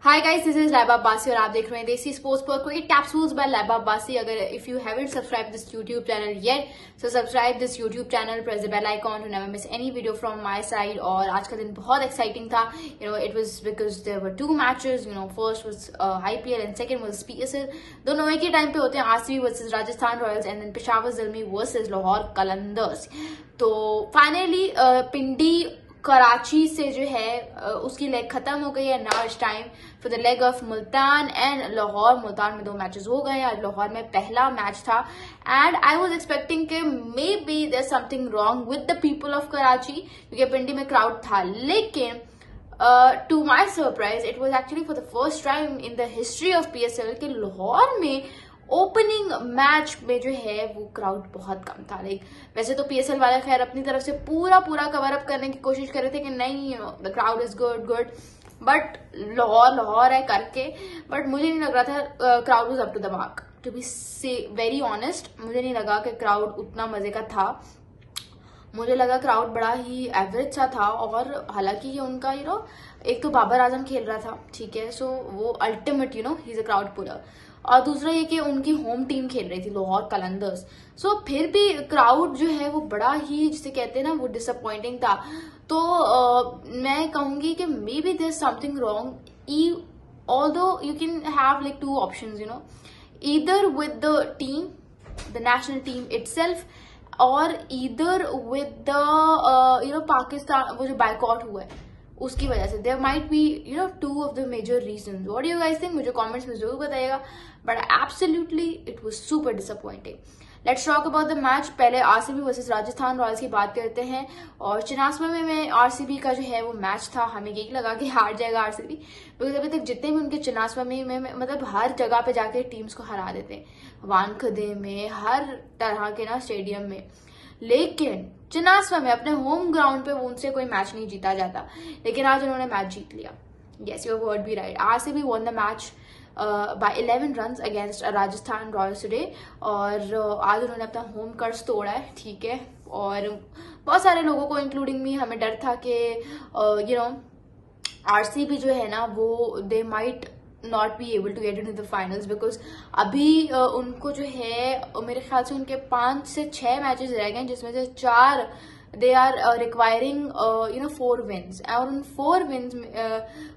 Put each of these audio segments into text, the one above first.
Hi guys, this is Lab Abbasi और आप देख रहे हैं देसी स्पोर्ट्स पर cricket capsules by Lab Abbasi. अगर if you haven't subscribe this YouTube channel yet, so subscribe this YouTube channel, press the bell icon to never miss any video from my side. और आज का दिन बहुत एक्साइटिंग था, it was because there were two matches. First was IPL and second was PSL. दोनों एक ही time पे होते हैं, RCB versus Rajasthan Royals and then Peshawar Zalmi versus Lahore Qalandars. तो फाइनली पिंडी कराची से जो है उसकी लेग खत्म हो गई है। Now it's time for the leg of Multan and Lahore. Multan में 2 मैचेस हो गए, आज लाहौर में पहला मैच था एंड आई वाज एक्सपेक्टिंग कि maybe there something wrong with the people of Karachi, क्योंकि पिंडी में क्राउड था। लेकिन to my surprise it was actually for the first time in the history of PSL के लाहौर में ओपनिंग मैच में जो है वो क्राउड बहुत कम था। लाइक वैसे तो पीएसएल वाले खैर अपनी तरफ से पूरा कवर अप करने की कोशिश कर रहे थे कि नहीं, the crowd is good, but Lahore है करके। बट मुझे नहीं लग रहा था crowd was up to the mark, to be very honest. मुझे नहीं लगा कि क्राउड उतना मजे का था। मुझे लगा क्राउड बड़ा ही एवरेज सा था। और हालांकि ये उनका एक तो बाबर आजम खेल रहा था, ठीक है, सो वो ultimate he is a crowd puller. और दूसरा ये कि उनकी होम टीम खेल रही थी लाहौर कलंदर्स, सो फिर भी क्राउड जो है वो बड़ा ही, जिसे कहते हैं ना, वो डिसअपॉइंटिंग था। तो मैं कहूंगी कि maybe there something wrong, although you can have like 2 options, either with the team, the national team itself, और either with the पाकिस्तान, वो जो बाइकआउट हुआ है उसकी वजह से। There might be 2 of the major reason. What do you guys think? मुझे comments में जरूर बताइएगा। But absolutely it was super disappointing. Let's talk about the match. पहले आरसीबी वर्सेस राजस्थान रॉयल्स की बात करते हैं। और चिनास्मा में आरसीबी का जो है वो मैच था, हमें यही लगा कि हार जाएगा आरसीबी, बिकॉज अभी तक जितने भी उनके चिनास्मा में मतलब हर जगह पे जाके टीम्स को हरा देते हैं, वानखदे में, हर तरह के ना स्टेडियम में। लेकिन चिनास्मा में अपने होम ग्राउंड पे उनसे कोई मैच नहीं जीता जाता, लेकिन आज उन्होंने मैच जीत लिया। Yes, your word be right. RCB won the match by 11 runs against Rajasthan Royals today. और आज उन्होंने अपना होम कर्ज तोड़ा है, ठीक है। और बहुत सारे लोगों को इंक्लूडिंग मी हमें डर था कि आरसीबी जो है ना वो they might not be able to get into the finals, because अभी उनको जो है मेरे ख्याल से उनके 5 से 6 मैचेस रह गए, जिसमें से 4 दे आर रिक्वायरिंग 4 विन्स। और उन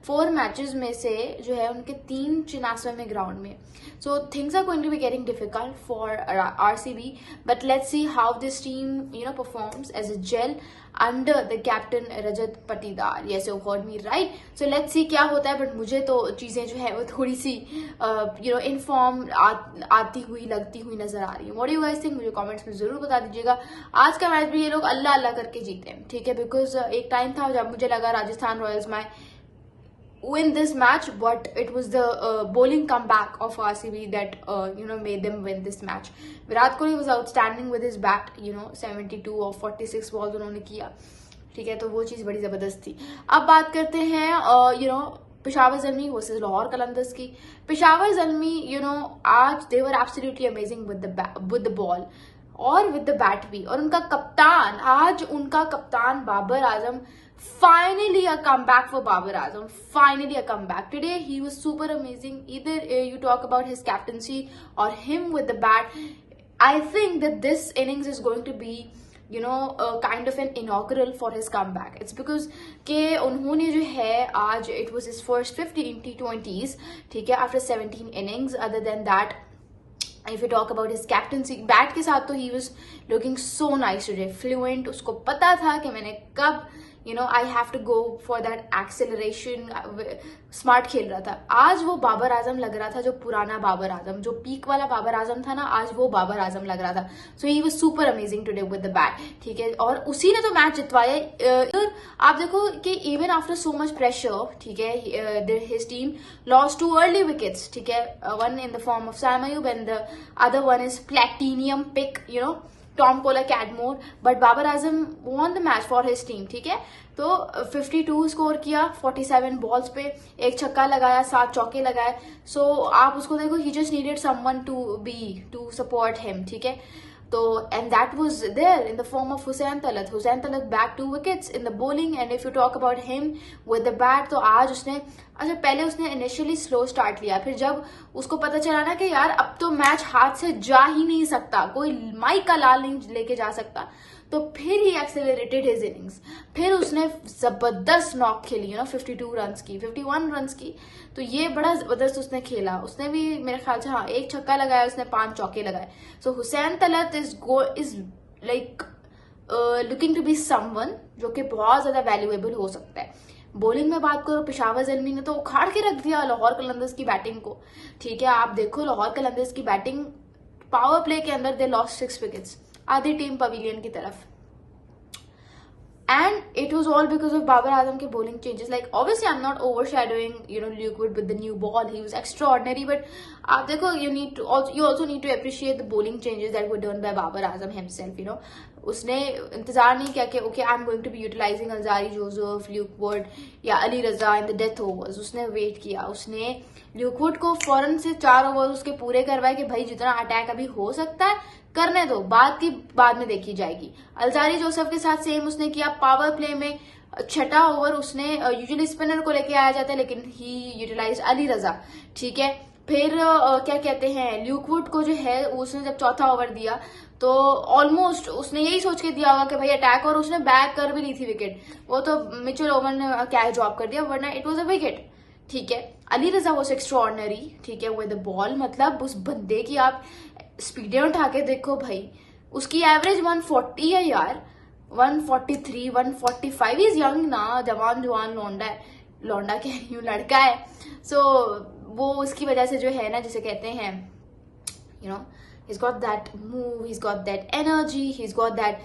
4 मैचेस में से जो है उनके 3 चिनास्मा में ग्राउंड में। So things are going to be getting difficult for RCB, but let's see how this team performs as a jail under the captain Rajat Patidar. Yes, you heard me right. So let's see क्या होता है। But मुझे तो चीजें जो है वो थोड़ी सी इनफॉर्म आती हुई लगती हुई नजर आ रही है। What do you guys think? मुझे कमेंट्स में जरूर बता दीजिएगा। आज का मैच भी ये लोग अल्लाह अल्लाह करके जीते हैं, ठीक है, बिकॉज एक टाइम था जब मुझे लगा राजस्थान रॉयल्स में win this match, but it was the bowling comeback of RCB that made them win this match. Virat Kohli was outstanding with his bat, 72 or 46 balls उन्होंने किया, ठीक है, तो वो चीज बड़ी जबरदस्त थी। अब बात करते हैं पेशावर ज़ल्मी वर्सेस लाहौर कलंदर्स की। पेशावर ज़ल्मी आज they were absolutely amazing with the ball और विद द बैट भी। और उनका कप्तान Babar Azam, finally a comeback for Babar Azam, finally a comeback. Today he was super amazing. Either you talk about his captaincy or him with the bat. I think that this innings is going to be kind of an inaugural for his comeback. It's because के उन्होंने जो है आज it was his first 50 in T20s, ठीक है, after 17 innings. Other than that, if you talk about his captaincy, bat के साथ तो he was looking so nice today, fluent. उसको पता था कि मैंने कब I have to go for that acceleration, smart खेल रहा था। आज वो बाबर आजम लग रहा था, जो पुराना बाबर आजम, जो पीक वाला बाबर आजम था ना, आज वो बाबर आजम लग रहा था। So he was super amazing today with the bat, ठीक है। और उसी ने तो मैच जितवाया। आप देखो कि even after so much pressure, ठीक है, his team lost 2 early wickets, ठीक है, one in the form of Saim Ayub and the other one is platinum pick, Tom Kohler Cadmore, but Babar Azam won the match for his team, ठीक है। तो 52 score किया 47 balls पे, 1 छक्का लगाया, 7 चौके लगाए। सो आप उसको देखो, he just needed someone to support him, ठीक है। तो and that was there in the form of Hussain Talat. Hussain Talat back 2 wickets in the bowling. And if you talk about him with the bat, तो आज उसने अच्छा पहले उसने इनिशियली स्लो स्टार्ट लिया, फिर जब उसको पता चला ना कि यार अब तो मैच हाथ से जा ही नहीं सकता, कोई माई का लाल नहीं लेके जा सकता, तो फिर ही एक्सेलरेटेड हिज इनिंग्स. फिर उसने जबरदस्त नॉक खेली 52 रन की, 51 रन की. तो ये बड़ा जबरदस्त उसने खेला. उसने भी मेरे ख्याल से हाँ 1 छक्का लगाया, उसने 5 चौके लगाए. So Hussain Talat is like looking to be someone जो कि बहुत ज्यादा वैल्यूएबल हो सकता है. बॉलिंग में बात करो, पेशावर ज़ल्मी ने तो उखाड़ के रख दिया लाहौर कलंदर्स की बैटिंग को. ठीक है, आप देखो लाहौर कलंदर्स की बैटिंग पावर प्ले के अंदर दे लॉस्ट 6 विकेट्स, आधी टीम पवेलियन की तरफ. And it was all because of Babar Azam के bowling changes. Like obviously I'm not overshadowing Luke Wood with the new ball. He was extraordinary, but आप देखो you also need to appreciate the bowling changes that were done by Babar Azam himself. उसने इंतजार नहीं किया कि okay I'm going to be utilizing Alzari Joseph, Luke Wood या अली रजा in the death overs. उसने wait किया, उसने ल्यूक वुड को फौरन से 4 ओवर उसके पूरे करवाए कि भाई जितना अटैक अभी हो सकता है करने दो, बाद में देखी जाएगी. अलजारी जोसेफ के साथ सेम उसने किया. पावर प्ले में 6ठा ओवर उसने यूजुअली स्पिनर को लेके आया जाता है, लेकिन ही यूटिलाइज अली रजा. ठीक है, फिर क्या कहते हैं ल्यूक वुड को जो है उसने जब 4था ओवर दिया तो ऑलमोस्ट उसने यही सोच के दिया होगा कि भाई अटैक, और उसने बैक कर भी ली थी विकेट. वो तो मिचेल ओवर ने कैच ड्रॉप कर दिया, वरना इट वॉज अ विकेट. ठीक है, अली रजा वॉज एक्स्ट्रॉर्डनरी. ठीक है, विद द बॉल, मतलब उस बंदे की आप स्पीडें उठा के देखो भाई, उसकी एवरेज 140 है यार, 143, 145. इज यंग ना, जवान लौंडा है, लौंडा कह रही हूँ, लड़का है. सो वो उसकी वजह से जो है ना, जिसे कहते हैं he's got that move, he's got that energy, he's got that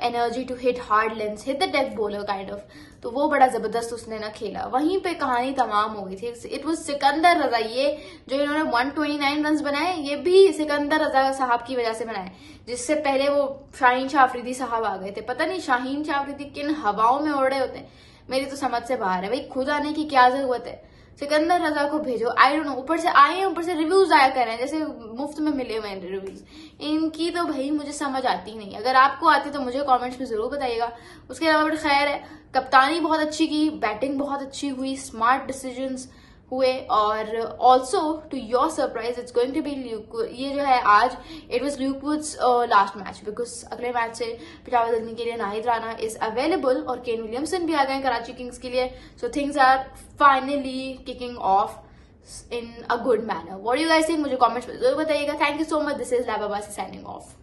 energy to hit hard lengths, hit the death bowler kind of. तो वो बड़ा जबरदस्त उसने ना खेला. वहीं पे कहानी तमाम हो गई थी. इट वाज सिकंदर रजा. ये जो इन्होंने 129 रन बनाए, ये भी सिकंदर रजा साहब की वजह से बनाए, जिससे पहले वो शाहीन शाह अफरीदी साहब आ गए थे. पता नहीं शाहीन शाह अफरीदी किन हवाओं में उड़ रहे होते हैं, मेरी तो समझ से बाहर है. भाई खुद आने की क्या जरूरत है, सिकंदर रजा को भेजो. आई डोंट नो, ऊपर से आए, ऊपर से रिव्यूज आया कर रहे हैं जैसे मुफ्त में मिले हुए रिव्यूज. इनकी तो भाई मुझे समझ आती नहीं. अगर आपको आती तो मुझे कमेंट्स में जरूर बताइएगा. उसके अलावा बट खैर है, कप्तानी बहुत अच्छी की, बैटिंग बहुत अच्छी हुई, स्मार्ट डिसीजंस हुए. और also to your surprise it's going to be ये जो है आज it was Luke Wood's last match, because अगले मैच से पेशावर ज़ल्मी के लिए नाहिद राना इज अवेलेबल और केन विलियमसन भी आ गए कराची किंग्स के लिए. So things are finally kicking off in a good manner. What do you guys think? मुझे कमेंट्स में जरूर बताइएगा. Thank you so much. This is Lab Abbasi signing off.